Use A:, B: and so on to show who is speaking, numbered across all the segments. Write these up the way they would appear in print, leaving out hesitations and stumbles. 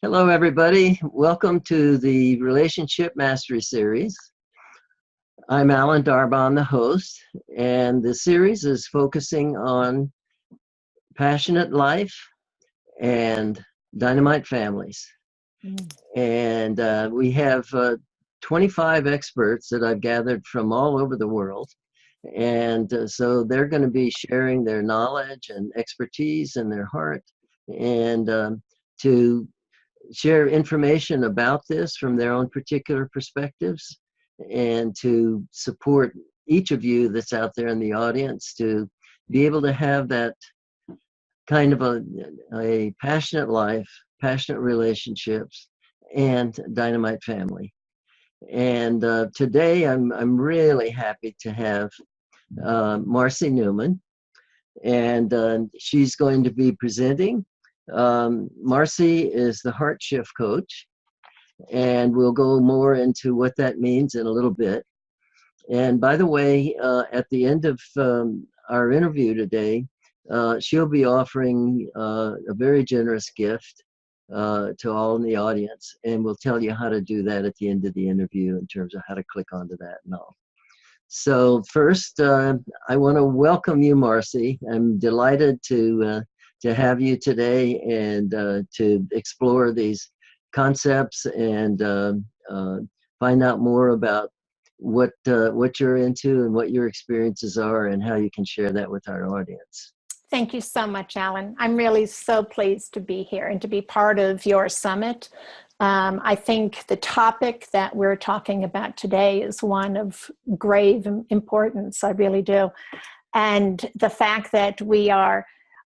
A: Hello, everybody. Welcome to the Relationship Mastery Series. I'm Alan Darbonne, the host, and the series is focusing on passionate life and dynamite families. And we have 25 experts that I've gathered from all over the world. And so they're going to be sharing their knowledge and expertise and their heart, and to share information about this from their own particular perspectives, and to support each of you that's out there in the audience to be able to have that kind of a passionate life, passionate relationships, and dynamite family. And today I'm really happy to have Marcy Newman, and she's going to be presenting. Marcy is the Heart Shift coach, and we'll go more into what that means in a little bit. And by the way, at the end of our interview today, she'll be offering a very generous gift to all in the audience, and we'll tell you how to do that at the end of the interview in terms of how to click onto that and all. So first, I want to welcome you, Marcy. I'm delighted to have you today, and to explore these concepts and find out more about what you're into and what your experiences are and how you can share that with our audience.
B: Thank you so much, Alan. I'm really so pleased to be here and to be part of your summit. I think the topic that we're talking about today is one of grave importance. I really do. And the fact that we are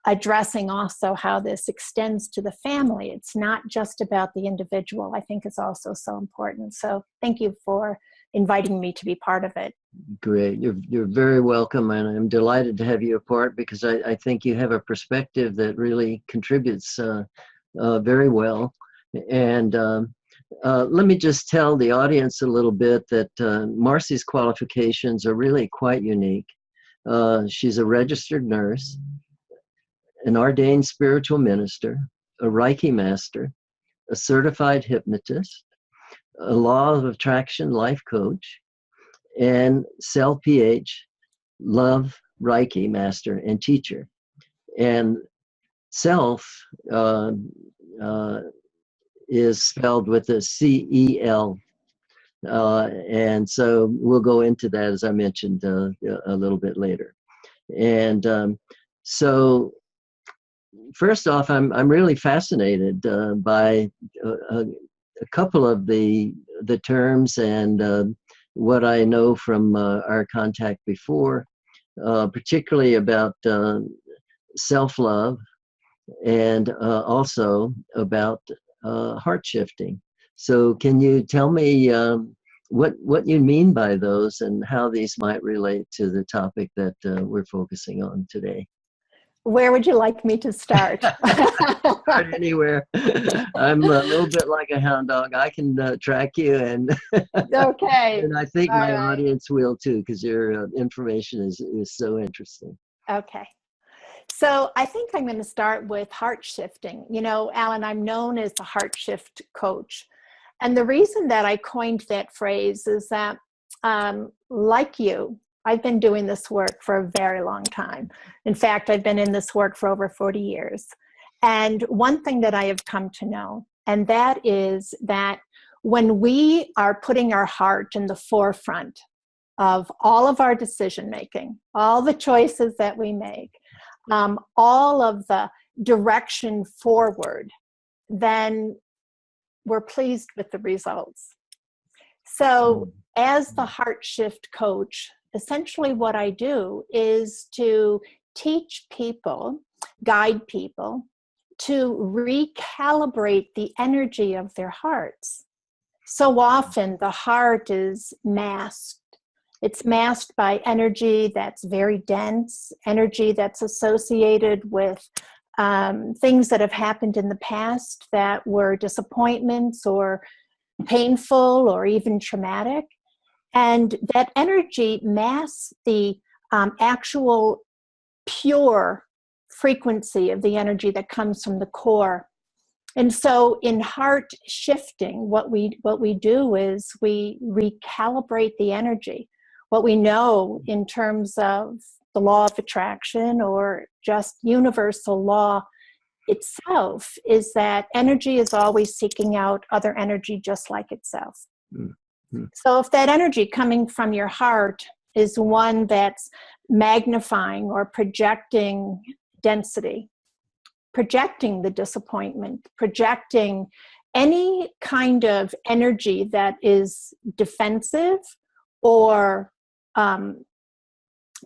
B: addressing also how this extends to the family, it's not just about the individual, I think is also so important. So thank you for inviting me to be part of it.
A: Great. You're very welcome, and I'm delighted to have you a part, because I think you have a perspective that really contributes very well. And let me just tell the audience a little bit that Marcy's qualifications are really quite unique. She's a registered nurse, an ordained spiritual minister, a Reiki master, a certified hypnotist, a law of attraction life coach, and Cell PH, love Reiki master and teacher. And self is spelled with a C-E-L. And so we'll go into that, as I mentioned, a little bit later. And so first off, I'm really fascinated by a couple of the terms and what I know from our contact before, particularly about self-love, and also about heart shifting. So can you tell me what you mean by those and how these might relate to the topic that we're focusing on today?
B: Where would you like me to start?
A: Start anywhere. I'm a little bit like a hound dog. I can track you, and
B: okay.
A: And I think
B: All
A: my
B: right.
A: audience will too, because your information is so interesting.
B: Okay. So I think I'm going to start with heart shifting. You know, Alan, I'm known as the heart shift coach. And the reason that I coined that phrase is that, like you, I've been doing this work for a very long time. In fact, I've been in this work for over 40 years. And one thing that I have come to know, and that is that when we are putting our heart in the forefront of all of our decision making, all the choices that we make, all of the direction forward, then we're pleased with the results. So as the heart shift coach, essentially what I do is to teach people, guide people to recalibrate the energy of their hearts. So often the heart is masked. It's masked by energy that's very dense, energy that's associated with things that have happened in the past that were disappointments or painful or even traumatic. And that energy masks the actual pure frequency of the energy that comes from the core And so in heart shifting, what we do is we recalibrate the energy. What we know in terms of the law of attraction or just universal law itself is that energy is always seeking out other energy just like itself. Mm-hmm. So if that energy coming from your heart is one that's magnifying or projecting density, projecting the disappointment, projecting any kind of energy that is defensive or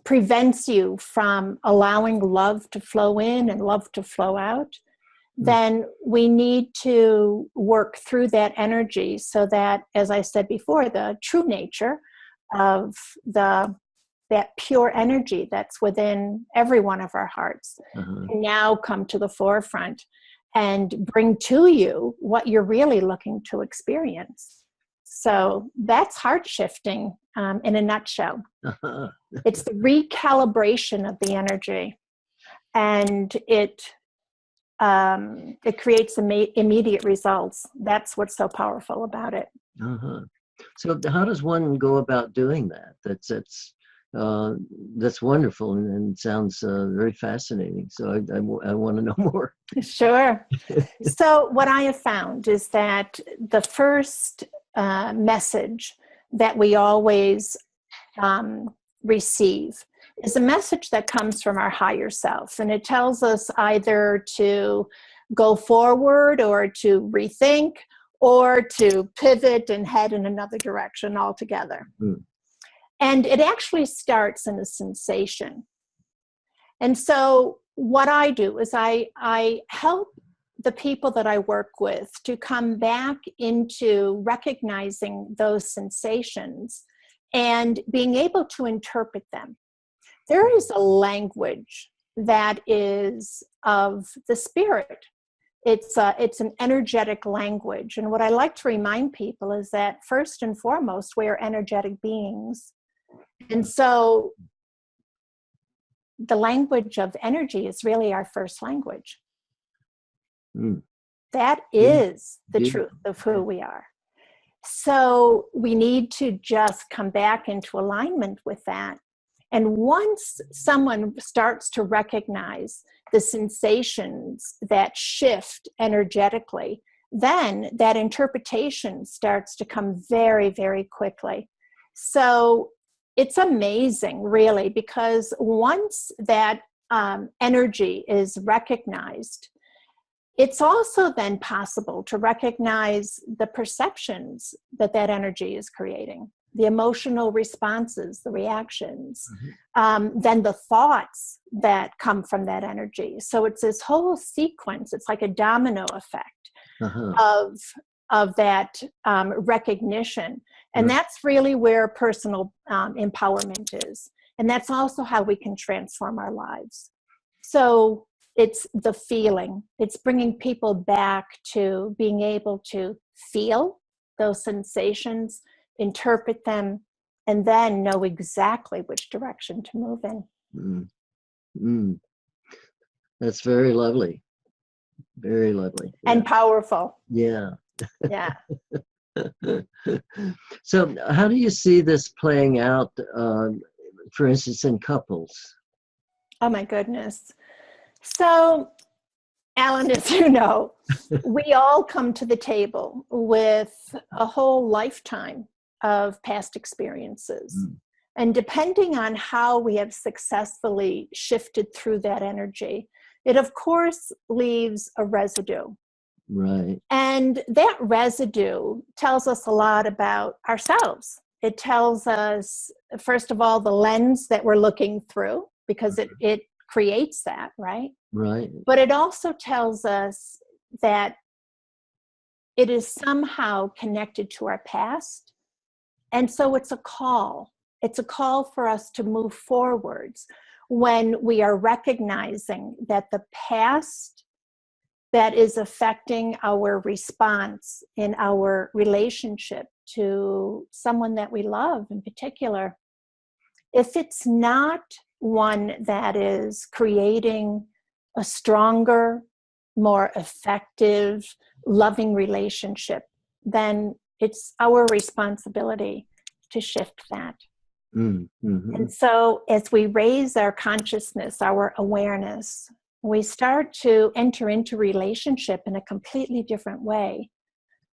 B: prevents you from allowing love to flow in and love to flow out, then we need to work through that energy so that, as I said before, the true nature of that pure energy that's within every one of our hearts can now come to the forefront and bring to you what you're really looking to experience. So that's heart shifting in a nutshell. It's the recalibration of the energy, and it creates immediate results. That's what's so powerful about it.
A: So how does one go about doing that? That's wonderful and sounds very fascinating. So I want to know more.
B: Sure. So what I have found is that the first message that we always receive is a message that comes from our higher self. And it tells us either to go forward or to rethink or to pivot and head in another direction altogether. And it actually starts in a sensation. And so what I do is I help the people that I work with to come back into recognizing those sensations and being able to interpret them. There is a language that is of the spirit. It's an energetic language. And what I like to remind people is that first and foremost, we are energetic beings. And so the language of energy is really our first language. That is the truth of who we are. So we need to just come back into alignment with that. And once someone starts to recognize the sensations that shift energetically, then that interpretation starts to come very, very quickly. So it's amazing, really, because once that energy is recognized, it's also then possible to recognize the perceptions that energy is creating, the emotional responses, the reactions, then the thoughts that come from that energy. So it's this whole sequence. It's like a domino effect of that recognition. And that's really where personal empowerment is. And that's also how we can transform our lives. So it's the feeling. It's bringing people back to being able to feel those sensations, interpret them, and then know exactly which direction to move in.
A: That's very lovely. Very lovely.
B: Yeah. And powerful.
A: Yeah.
B: Yeah.
A: So how do you see this playing out, for instance, in couples?
B: Oh, my goodness. So, Alan, as you know, we all come to the table with a whole lifetime of past experiences. And depending on how we have successfully shifted through that energy, it, of course, leaves a residue.
A: Right.
B: And that residue tells us a lot about ourselves. It tells us, first of all, the lens that we're looking through, because it creates that, right?
A: Right.
B: But it also tells us that it is somehow connected to our past. And so it's a call. It's a call for us to move forwards when we are recognizing that the past that is affecting our response in our relationship to someone that we love in particular, if it's not one that is creating a stronger more effective, loving relationship, then it's our responsibility to shift that.
A: Mm-hmm.
B: And so as we raise our consciousness, our awareness, we start to enter into relationship in a completely different way.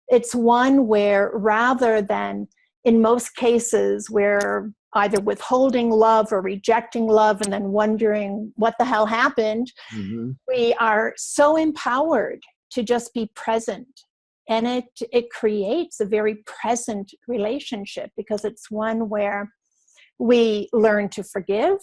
B: It's one where, rather than in most cases we're either withholding love or rejecting love and then wondering what the hell happened,
A: Mm-hmm.
B: we are so empowered to just be present. And it creates a very present relationship, because it's one where we learn to forgive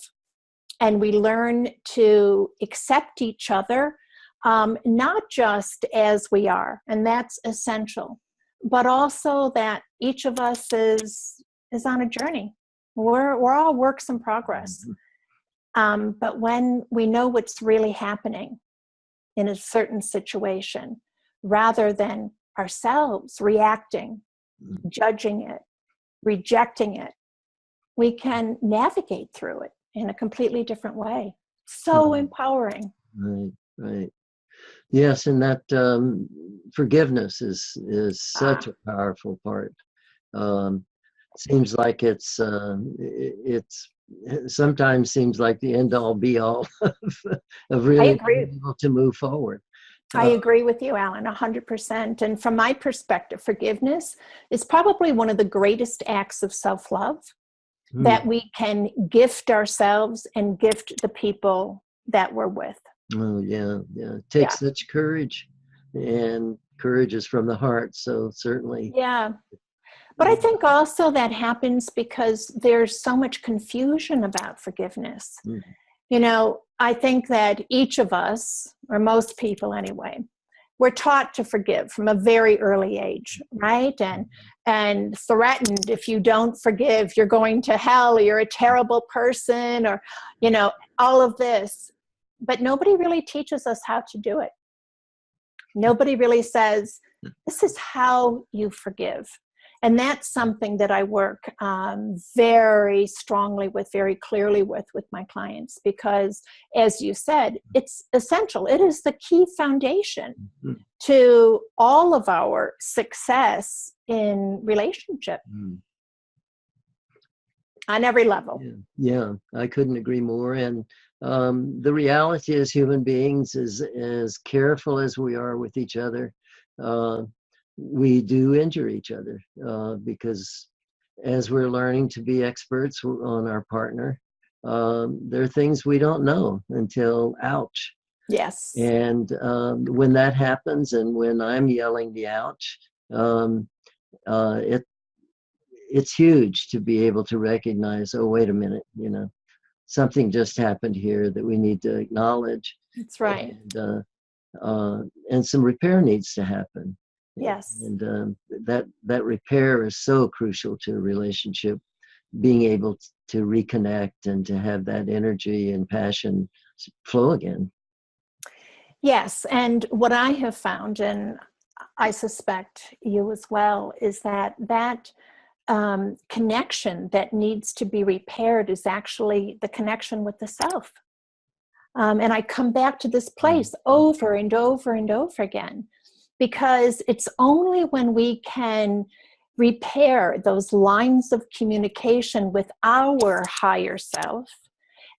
B: and we learn to accept each other, not just as we are, and that's essential, but also that each of us is on a journey. We're all works in progress. But when we know what's really happening in a certain situation, rather than ourselves reacting, judging it, rejecting it, we can navigate through it in a completely different way. So empowering.
A: Right, right. Yes, and that forgiveness is such a powerful part. Seems like it's sometimes seems like the end all be all of
B: I
A: really
B: agree.
A: being able to move forward.
B: I agree with you, Alan, 100%. And from my perspective, forgiveness is probably one of the greatest acts of self-love that we can gift ourselves and gift the people that we're with.
A: Oh, yeah, yeah. It takes such courage, and courage is from the heart. So certainly.
B: Yeah. But I think also that happens because there's so much confusion about forgiveness. You know, I think that each of us, or most people anyway, we're taught to forgive from a very early age, right? And threatened, if you don't forgive, you're going to hell, or you're a terrible person, or, you know, all of this. But nobody really teaches us how to do it. Nobody really says, this is how you forgive. And that's something that I work very strongly with, very clearly with my clients, because, as you said, it's essential. It is the key foundation to all of our success in relationship on every level.
A: Yeah, I couldn't agree more. And the reality as human beings is, as careful as we are with each other, we do injure each other because as we're learning to be experts on our partner, there are things we don't know until ouch.
B: Yes.
A: And when that happens, and when I'm yelling the ouch, it's huge to be able to recognize, oh, wait a minute, you know, something just happened here that we need to acknowledge.
B: That's right.
A: And some repair needs to happen.
B: Yes.
A: And that repair is so crucial to a relationship, being able to reconnect and to have that energy and passion flow again.
B: Yes. And what I have found, and I suspect you as well, is that connection that needs to be repaired is actually the connection with the self. And I come back to this place over and over and over again, because it's only when we can repair those lines of communication with our higher self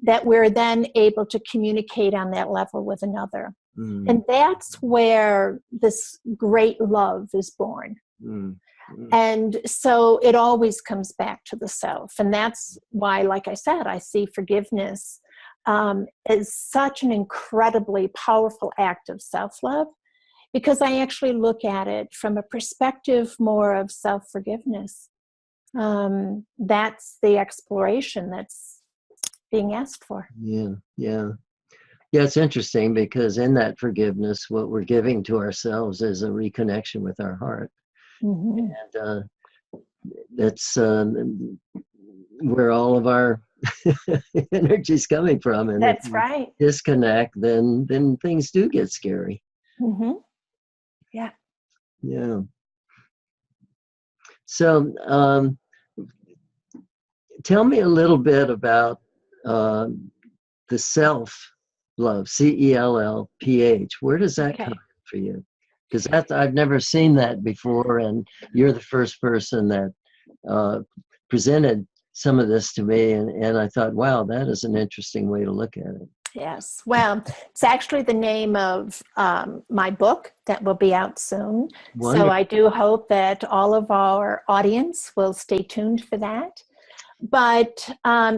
B: that we're then able to communicate on that level with another. And that's where this great love is born. And so it always comes back to the self. And that's why, like I said, I see forgiveness as such an incredibly powerful act of self-love, because I actually look at it from a perspective more of self-forgiveness. That's the exploration that's being asked for.
A: Yeah, it's interesting, because in that forgiveness, what we're giving to ourselves is a reconnection with our heart. And that's where all of our energy is coming from. And
B: that's
A: if
B: right.
A: we disconnect, then things do get scary. Yeah. So tell me a little bit about the self Love, CELLPH. Where does that come
B: Okay.
A: in for you? Because I've never seen that before, and you're the first person that presented some of this to me, and I thought, wow, that is an interesting way to look at it.
B: Yes. Well, it's actually the name of my book that will be out soon. So
A: Wonderful.
B: I do hope that all of our audience will stay tuned for that. But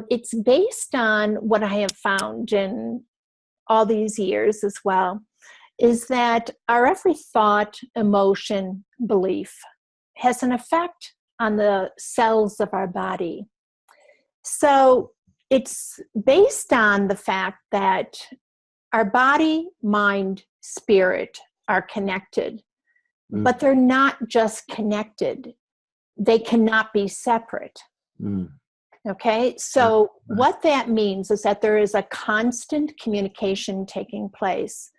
B: it's based on what I have found in all these years as well, is that our every thought, emotion, belief has an effect on the cells of our body. So it's based on the fact that our body, mind, spirit are connected,
A: Mm,
B: but they're not just connected. They cannot be separate.
A: mm,
B: Okay,
A: right,
B: so
A: right.
B: what that means is that there is a constant communication taking place,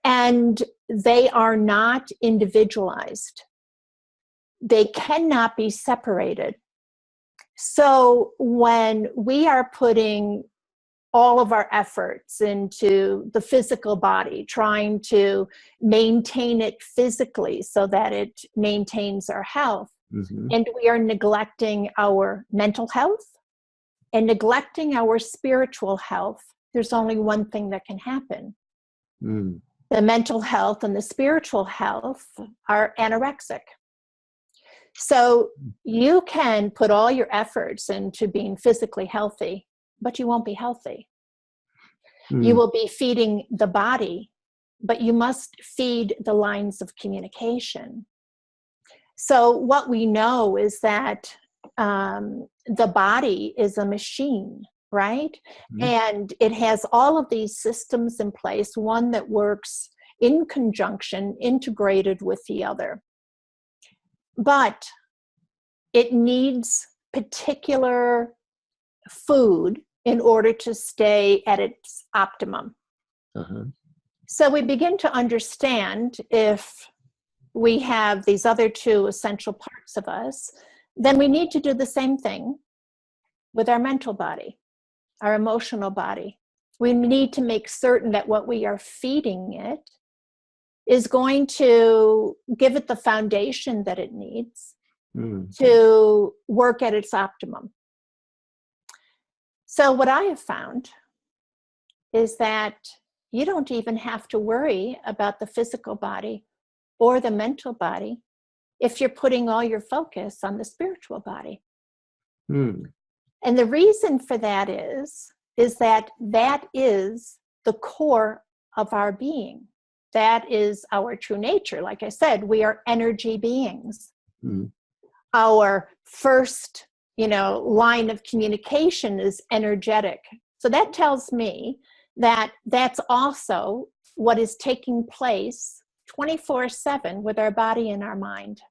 B: and they are not individualized. They cannot be separated. So when we are putting all of our efforts into the physical body, trying to maintain it physically so that it maintains our health,
A: Mm-hmm.
B: and we are neglecting our mental health and neglecting our spiritual health, there's only one thing that can happen.
A: Mm,
B: The mental health and the spiritual health are anorexic. So you can put all your efforts into being physically healthy, but you won't be healthy. You
A: mm,
B: will be feeding the body, but you must feed the lines of communication. So what we know is that the body is a machine, right?
A: mm,
B: And it has all of these systems in place, one that works in conjunction, integrated with the other. But it needs particular food in order to stay at its optimum.
A: uh-huh.
B: So we begin to understand, if we have these other two essential parts of us, then we need to do the same thing with our mental body, our emotional body. We need to make certain that what we are feeding it is going to give it the foundation that it needs
A: Mm,
B: to work at its optimum. So what I have found is that you don't even have to worry about the physical body or the mental body if you're putting all your focus on the spiritual body.
A: mm,
B: And the reason for that is that that is the core of our being. That is our true nature. Like I said, we are energy beings.
A: mm,
B: Our first, line of communication is energetic. So that tells me that that's also what is taking place 24/7 with our body and our mind.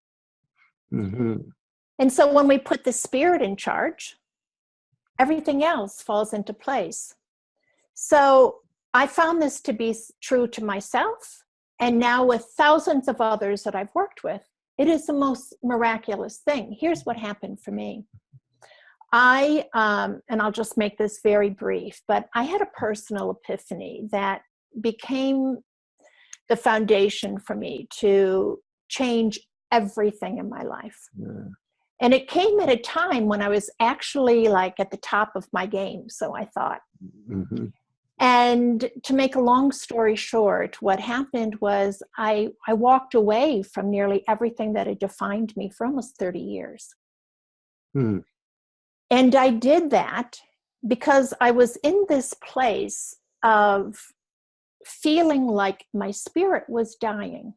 A: mm-hmm.
B: And so when we put the spirit in charge, everything else falls into place. So I found this to be true to myself, and now with thousands of others that I've worked with, it is the most miraculous thing. Here's what happened for me. And I'll just make this very brief, but I had a personal epiphany that became the foundation for me to change everything in my life.
A: Yeah.
B: And it came at a time when I was actually like at the top of my game, so I thought.
A: Mm-hmm.
B: And to make a long story short, what happened was I walked away from nearly everything that had defined me for almost 30 years.
A: Mm,
B: And I did that because I was in this place of feeling like my spirit was dying,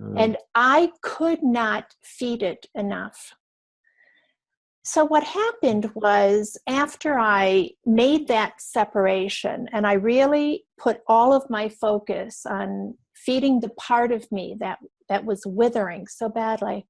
A: uh,
B: and I could not feed it enough. So what happened was, after I made that separation and I really put all of my focus on feeding the part of me that was withering so badly,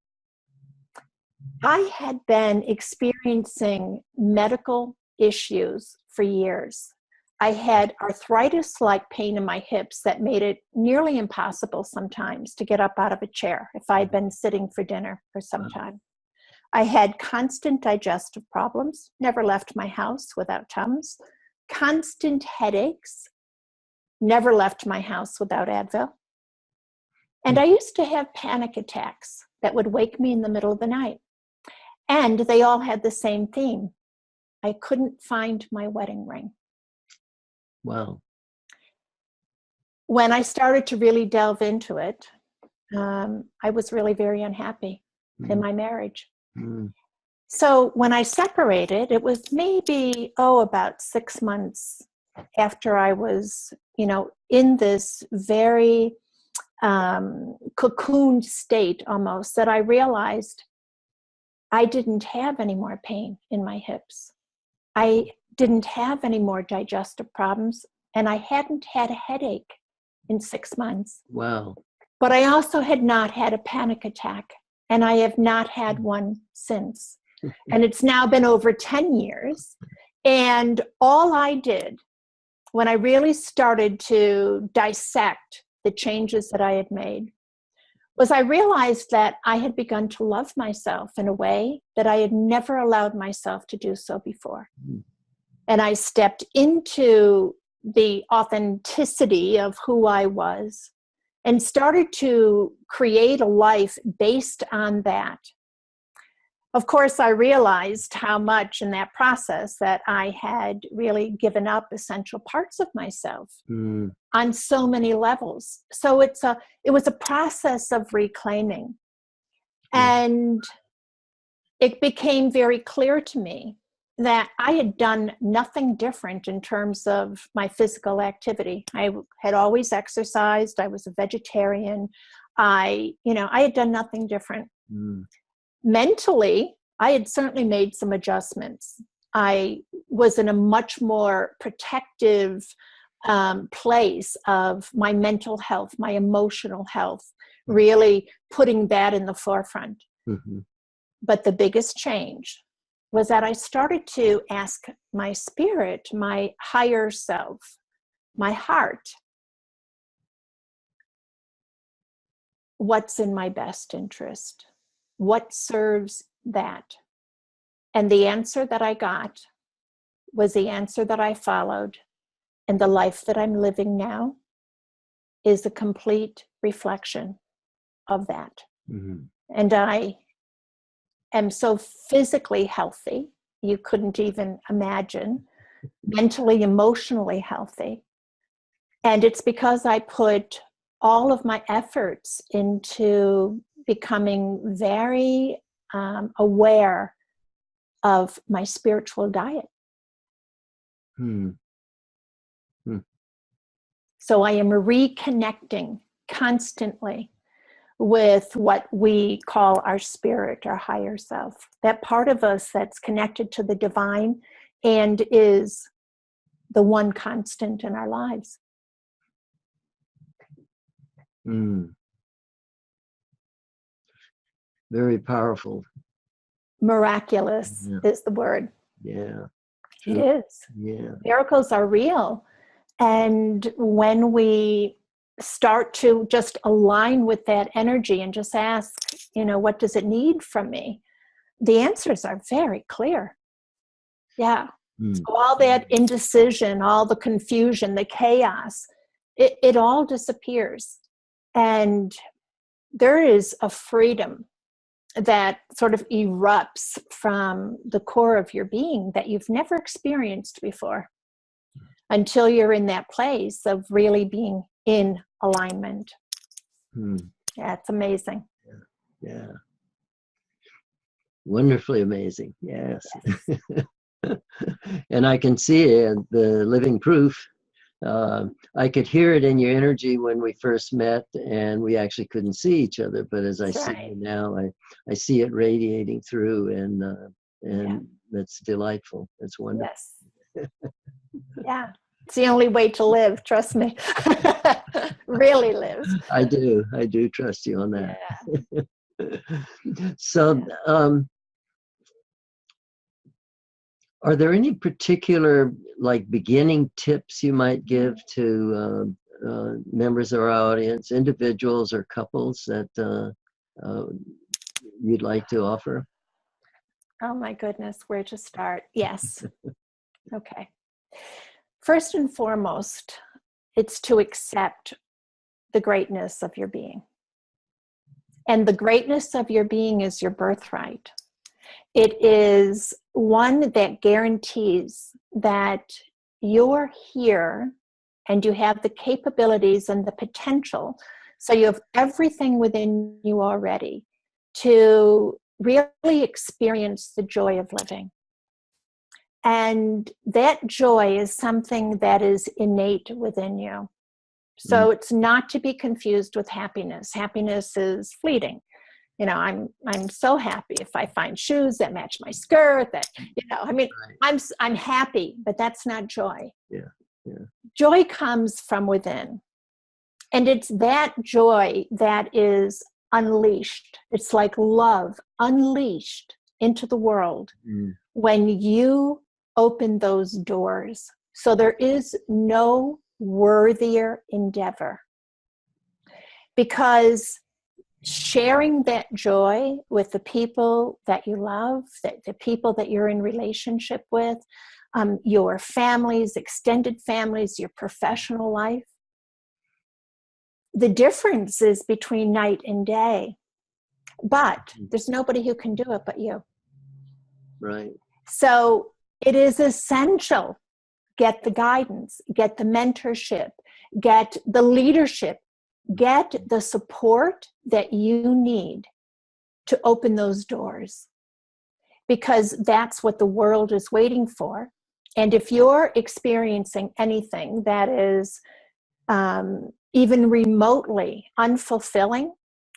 B: I had been experiencing medical issues for years. I had arthritis-like pain in my hips that made it nearly impossible sometimes to get up out of a chair if I had been sitting for dinner for some time. I had constant digestive problems, never left my house without Tums, constant headaches, never left my house without Advil. And I used to have panic attacks that would wake me in the middle of the night. And they all had the same theme. I couldn't find my wedding ring.
A: Wow.
B: When I started to really delve into it, I was really very unhappy in my marriage. So when I separated, it was maybe, about 6 months after I was, in this very cocooned state almost, that I realized I didn't have any more pain in my hips. I didn't have any more digestive problems, and I hadn't had a headache in 6 months.
A: Wow.
B: But I also had not had a panic attack, and I have not had one since. And it's now been over 10 years. And all I did when I really started to dissect the changes that I had made was I realized that I had begun to love myself in a way that I had never allowed myself to do so before. And I stepped into the authenticity of who I was and started to create a life based on that. Of course, I realized how much in that process that I had really given up essential parts of myself on so many levels. So it was a process of reclaiming. And it became very clear to me that I had done nothing different in terms of my physical activity. I had always exercised. I was a vegetarian. I had done nothing different. Mentally, I had certainly made some adjustments. I was in a much more protective place of my mental health, my emotional health, really putting that in the forefront. But the biggest change was that I started to ask my spirit, my higher self, my heart, what's in my best interest? What serves that? And the answer that I got was the answer that I followed. And the life that I'm living now is a complete reflection of that. And I am so physically healthy, you couldn't even imagine, mentally, emotionally healthy. And it's because I put all of my efforts into becoming very aware of my spiritual diet. So I am reconnecting constantly with what we call our spirit, our higher self, that part of us that's connected to the divine and is the one constant in our lives.
A: Very powerful.
B: Miraculous is the word.
A: Yeah.
B: It is.
A: Yeah.
B: Miracles are real. And when we start to just align with that energy and just ask, what does it need from me? The answers are very clear. Yeah. So all that indecision, all the confusion, the chaos, it all disappears. And there is a freedom that sort of erupts from the core of your being that you've never experienced before until you're in that place of really being in alignment. Yeah, it's amazing.
A: Yeah. Wonderfully amazing. Yes. And I can see it, the living proof. I could hear it in your energy when we first met, and we actually couldn't see each other. But as I see you now, I see it radiating through, and that's delightful. It's wonderful.
B: Yes. Yeah. It's the only way to live. Trust me. Really live.
A: I do trust you on that. Yeah. So, are there any particular beginning tips you might give to members of our audience, individuals or couples that you'd like to offer?
B: Oh my goodness, where to start? Yes. Okay. First and foremost, It's to accept the greatness of your being. And the greatness of your being is your birthright. It is one that guarantees that you're here and you have the capabilities and the potential. So you have everything within you already to really experience the joy of living. And that joy is something that is innate within you. So it's not to be confused with happiness. Happiness is fleeting. You know, I'm so happy if I find shoes that match my skirt. That, you know, I mean, right. I'm happy, but that's not joy.
A: Yeah, yeah.
B: Joy comes from within, and it's that joy that is unleashed. It's like love unleashed into the world when you open those doors. So there is no worthier endeavor, because sharing that joy with the people that you love, the people that you're in relationship with, your families, extended families, your professional life. The difference is between night and day, but there's nobody who can do it but you.
A: Right.
B: So it is essential. Get the guidance, get the mentorship, get the leadership, get the support that you need to open those doors, because that's what the world is waiting for. And if you're experiencing anything that is even remotely unfulfilling,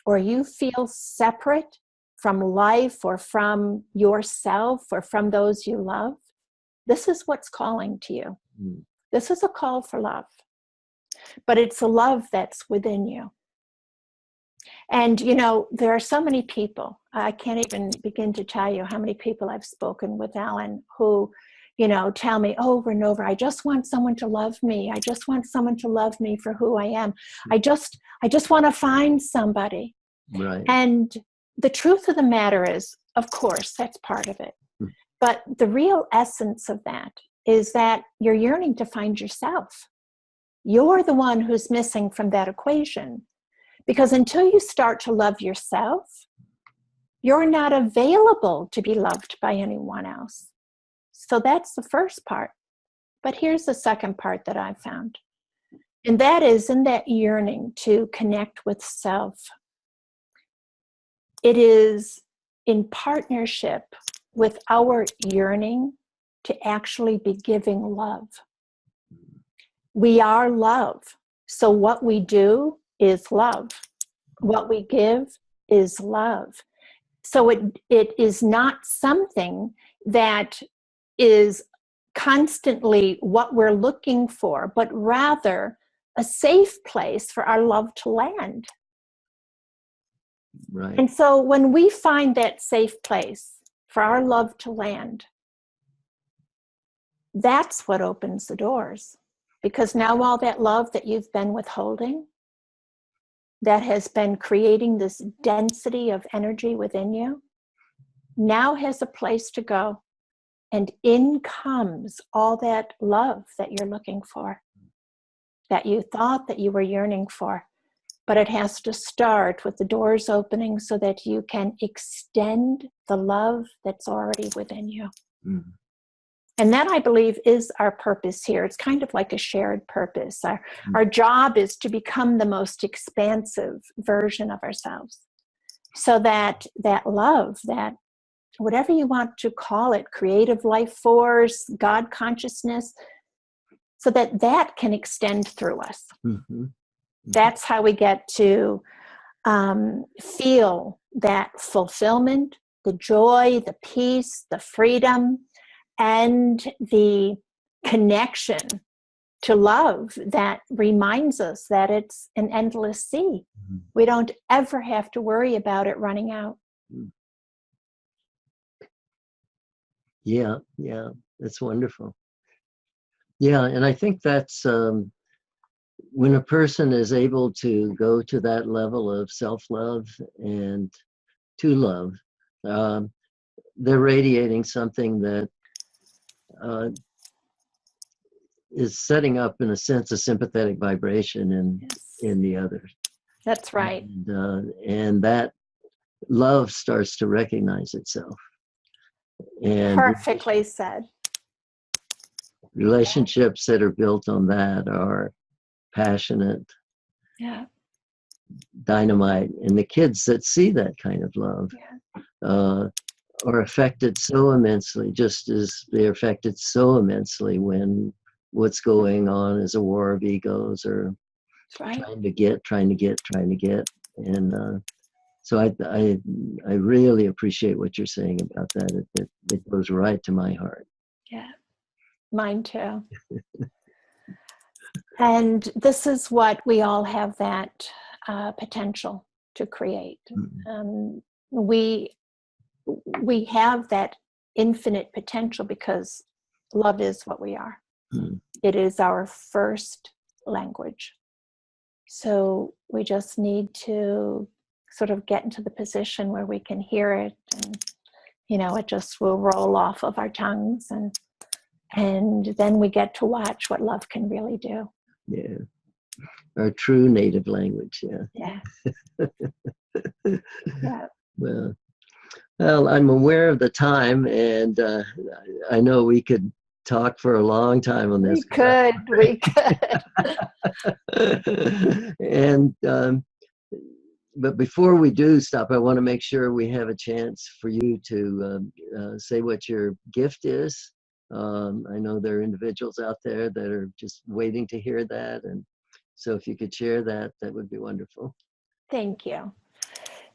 B: or you feel separate from life or from yourself or from those you love, this is what's calling to you. This is a call for love, but it's a love that's within you. And, you know, there are so many people, I can't even begin to tell you how many people I've spoken with, Alan, who, you know, tell me over and over, I just want someone to love me. I just want someone to love me for who I am. I just want to find somebody.
A: Right.
B: And the truth of the matter is, of course, that's part of it. But the real essence of that is that you're yearning to find yourself. You're the one who's missing from that equation. Because until you start to love yourself, you're not available to be loved by anyone else. So that's the first part. But here's the second part that I've found. And that is in that yearning to connect with self. It is in partnership with our yearning to actually be giving love. We are love. So what we do is love. What we give is love. So it is not something that is constantly what we're looking for, but rather a safe place for our love to land.
A: Right.
B: And so when we find that safe place for our love to land, that's what opens the doors. Because now all that love that you've been withholding, that has been creating this density of energy within you, now has a place to go. And in comes all that love that you're looking for, that you thought that you were yearning for. But it has to start with the doors opening so that you can extend the love that's already within you. Mm-hmm. And that, I believe, is our purpose here. It's kind of like a shared purpose. Our job is to become the most expansive version of ourselves, so that that love, that whatever you want to call it, creative life force, God consciousness, so that that can extend through us. Mm-hmm. That's how we get to feel that fulfillment, the joy, the peace, the freedom, and the connection to love that reminds us that it's an endless sea. Mm-hmm. We don't ever have to worry about it running out.
A: Yeah, that's wonderful. Yeah, and I think that's when a person is able to go to that level of self-love and to love, they're radiating something that is setting up, in a sense, a sympathetic vibration
B: Yes.
A: in the other.
B: That's right.
A: And that love starts to recognize itself. And
B: Perfectly said.
A: relationships that are built on that are passionate,
B: Yeah.
A: dynamite. And the kids that see that kind of love are affected so immensely, just as they're affected so immensely when what's going on is a war of egos, or trying to get. And so I really appreciate what you're saying about that. It goes right to my heart.
B: Yeah, mine too. And this is what we all have, that potential to create. We have that infinite potential because love is what we are. It is our first language. So we just need to sort of get into the position where we can hear it, and it just will roll off of our tongues, and then we get to watch what love can really do.
A: Yeah, our true native language.
B: Yeah.
A: Well, I'm aware of the time, and I know we could talk for a long time on this.
B: We could.
A: And but before we do stop, I want to make sure we have a chance for you to say what your gift is. I know there are individuals out there that are just waiting to hear that, and so if you could share that, that would be wonderful.
B: Thank you.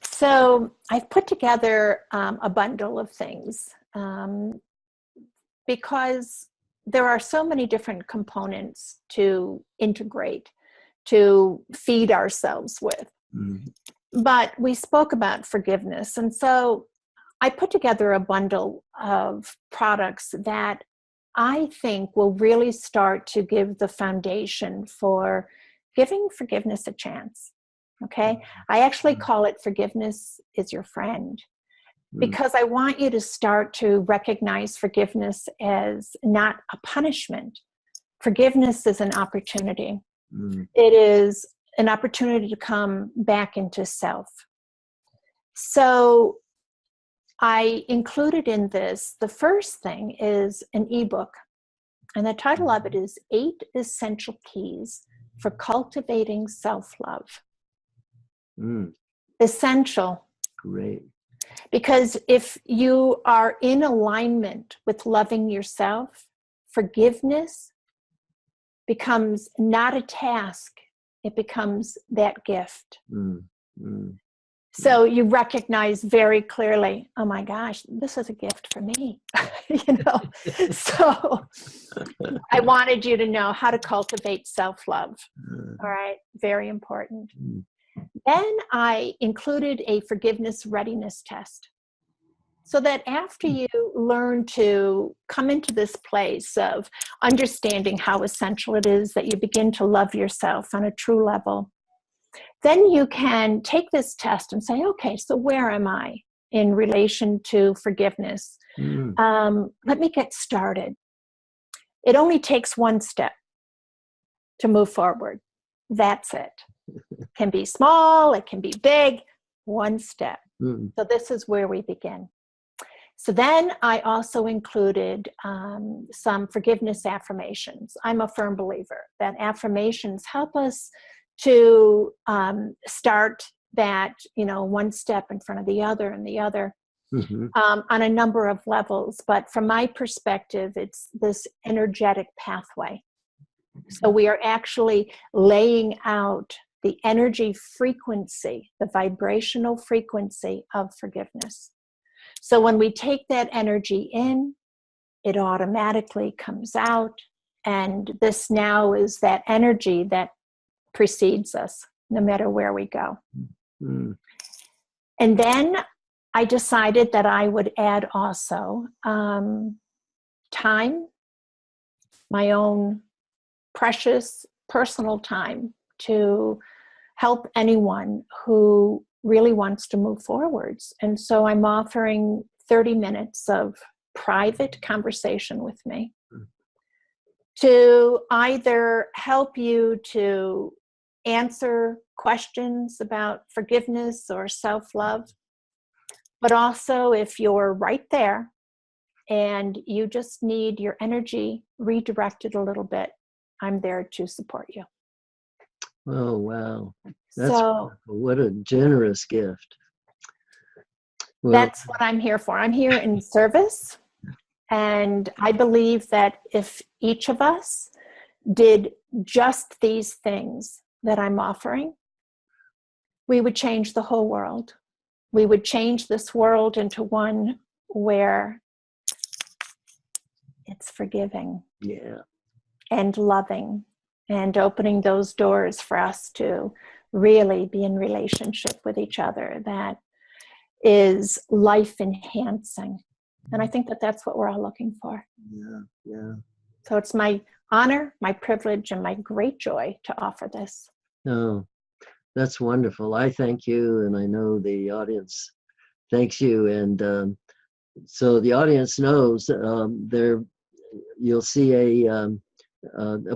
B: So I've put together a bundle of things because there are so many different components to integrate, to feed ourselves with. But we spoke about forgiveness. And so I put together a bundle of products that I think will really start to give the foundation for giving forgiveness a chance. Okay? I actually call it Forgiveness is Your Friend, because I want you to start to recognize forgiveness as not a punishment. Forgiveness is an opportunity. It is an opportunity to come back into self. So I included in this, the first thing is an ebook. And the title of it is 8 Essential Keys for Cultivating Self-Love. Essential.
A: Great.
B: Because if you are in alignment with loving yourself, forgiveness becomes not a task, it becomes that gift. So you recognize very clearly, oh my gosh, this is a gift for me. So I wanted you to know how to cultivate self-love. All right, very important. Then I included a forgiveness readiness test, so that after you learn to come into this place of understanding how essential it is that you begin to love yourself on a true level, then you can take this test and say, okay, so where am I in relation to forgiveness? Let me get started. It only takes one step to move forward. That's it. It can be small, it can be big, one step. So this is where we begin. So then I also included some forgiveness affirmations. I'm a firm believer that affirmations help us to start that, one step in front of the other and the other on a number of levels. But from my perspective, it's this energetic pathway. So we are actually laying out the energy frequency, the vibrational frequency of forgiveness. So when we take that energy in, it automatically comes out. And this now is that energy that precedes us, no matter where we go. And then I decided that I would add also time, my own precious personal time, to help anyone who really wants to move forwards. And so I'm offering 30 minutes of private conversation with me to either help you to answer questions about forgiveness or self-love, but also if you're right there and you just need your energy redirected a little bit, I'm there to support you.
A: Oh, wow. That's
B: So
A: wonderful. What a generous gift. Well,
B: that's what I'm here for. I'm here in service. And I believe that if each of us did just these things that I'm offering, we would change the whole world. We would change this world into one where it's forgiving
A: yeah.
B: and loving and opening those doors for us to really be in relationship with each other that is life enhancing. And I think that that's what we're all looking for.
A: Yeah. Yeah.
B: So it's my honor, my privilege, and my great joy to offer this.
A: Oh, that's wonderful. I thank you, and I know the audience thanks you. And so the audience knows there. You'll see a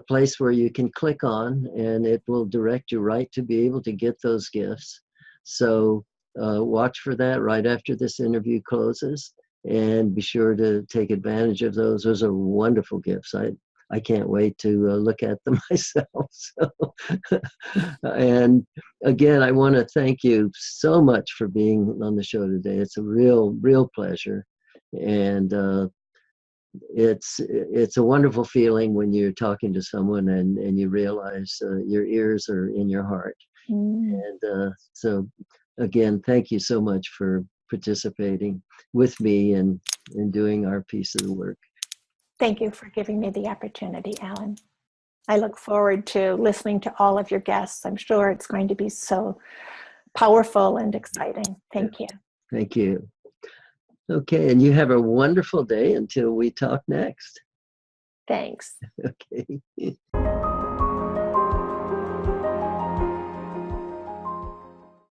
A: place where you can click on, and it will direct you right to be able to get those gifts. So watch for that right after this interview closes, and be sure to take advantage of those. Those are wonderful gifts. I can't wait to look at them myself. So, and again, I want to thank you so much for being on the show today. It's a real pleasure, and it's a wonderful feeling when you're talking to someone and you realize your ears are in your heart. And so again, thank you so much for participating with me and doing our piece of the work.
B: Thank you for giving me the opportunity, Alan. I look forward to listening to all of your guests. I'm sure it's going to be so powerful and exciting. Thank you.
A: Thank you. Okay, and you have a wonderful day until we talk next.
B: Thanks.
A: Okay.